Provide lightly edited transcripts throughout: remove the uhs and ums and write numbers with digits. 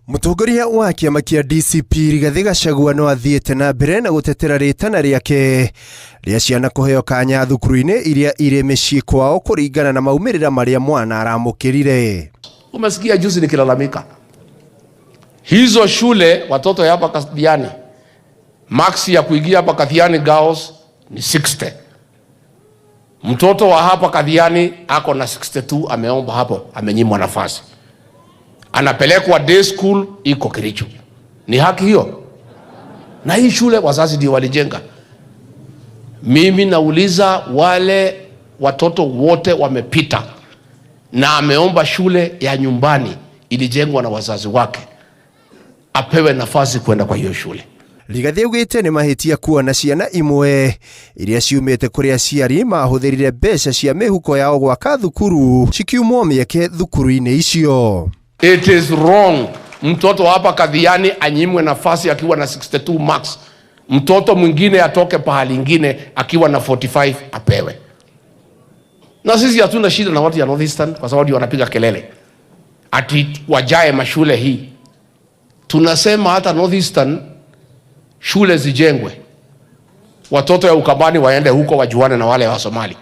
Mutongoria wa kiama kia DCP Rigathi Gachagua no athiete na mbere na gutetera ritana riake ria ciana kuheo kanya thukuru-ini iria iri micii kwao kuringana na maumirira maria mwana aramukirire. Umesikia juzi nikilalamika hizo shule watoto ya hapa Kathiani, max ya kuingia hapa Kathiani Girls ni 60. Mtoto wa hapa Kathiani ako na 62, ameomba hapo, amenyimwa nafasi, anapelekwa day school iko Kericho. Ni haki hiyo? Na hii shule wazazi ndio walijenga. Mimi nauliza, wale watoto wote wamepita na ameomba shule ya nyumbani ilijengwa na wazazi wake, apewe nafasi kwenda kwa hiyo shule. Rigathi augite ni mahitia kuona ciana imwe iria ciumite kuri aciari mahuthirire mbeca cia mihuko yao gwaka thukuru cikiumwo mieke thukuru-ini icio. It is wrong. Mtoto hapa Kathiani anyimwe nafasi akiwa na 62 marks. Mtoto mwingine atoke pahali ingine akiwa na 45 apewe. Na sisi hatuna shida na watu ya Northeastern kwa sababu wanapiga kelele ati wajae mashule hii. Tunasema hata Northeastern shule zijengwe, watoto ya Ukambani waende huko wajuane na wale wa Somali.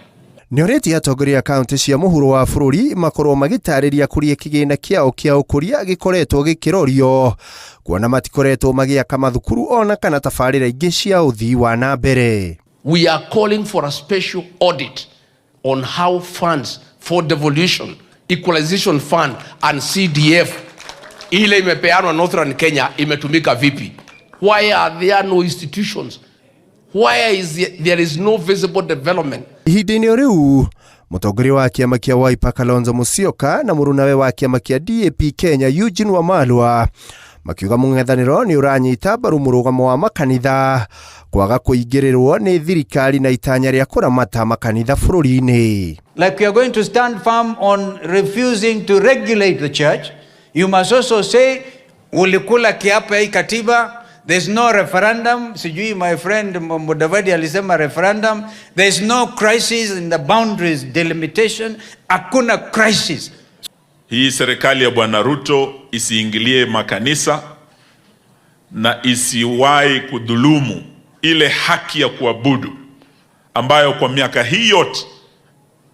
Nioreti atongoria kaunti cia muhuro wa bururi makorwo magitariria kuria kigina kiao kia ukuria gikoretwo gikirorio kuona matikoretwo magiaka mathukuru ona kana tabarira ingi cia uthii wa na mbere. We are calling for a special audit on how funds for devolution, equalization fund and CDF ile imepeanwa Northern Kenya imetumika vipi? Why are there no institutions? Why there is no visible development? Ihinda-inĩ riu mutongoria wa kiama kia Wiper Kalonzo Musyoka na murunawe wa kiama kia DAP Kenya Eugene Wamalwa makiuga mung'ethaniro ni uranyita mbaru murugamo wa makanitha kwaga kuingirirwo ni thirikari na itanya ria kuramata makanitha bururi-ini. Like we are going to stand firm on refusing to regulate the church, you must also say ulikula kiapo ya katiba. There's no referendum. Sijui my friend Mudavadi alisema referendum. There's no crisis in the boundaries delimitation. Hakuna crisis. Hii serikali ya Bwana Ruto isiingilie makanisa na isiwahi kudhulumu ile haki ya kuabudu ambayo kwa miaka hii yote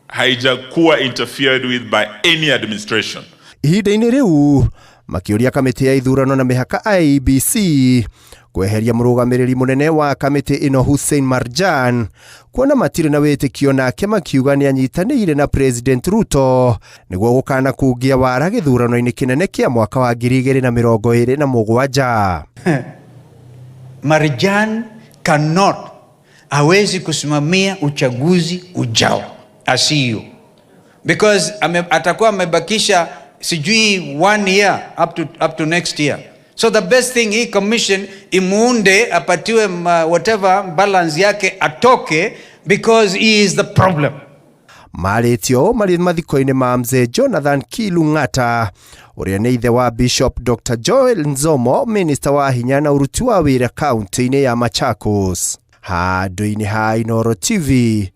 haijakuwa interfered with by any administration. Ihinda-inĩ riu makiuria kamiti ya ithurano na mihaka IEBC kweheria murugamiriri munene wa kamiti ino Hussein Marjan kuona matire na witikio nake makiuga ni anyitanire na President Ruto niguo gukana kugia wara githurano-ini kinene kia mwaka wa 2027. Marjan hawezi kusimamia uchaguzi ujao asiyo, because atakuwa amebakisha sijui 1 year up to next year. So the best thing hii commission imuunde apatiwe whatever balance yake atoke, because he is the problem. Maritio mari mathiko-ini ma mzee Jonathan Kilung'ata uria ni ithe wa Bishop Dr. Joel Nzomo, minister wa hinya na uruti wa wira kaunti-ini ya Machakos. Handu-ini ha Inooro TV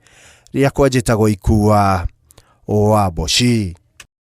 ria kwa njitagwo Ikua Waboshi.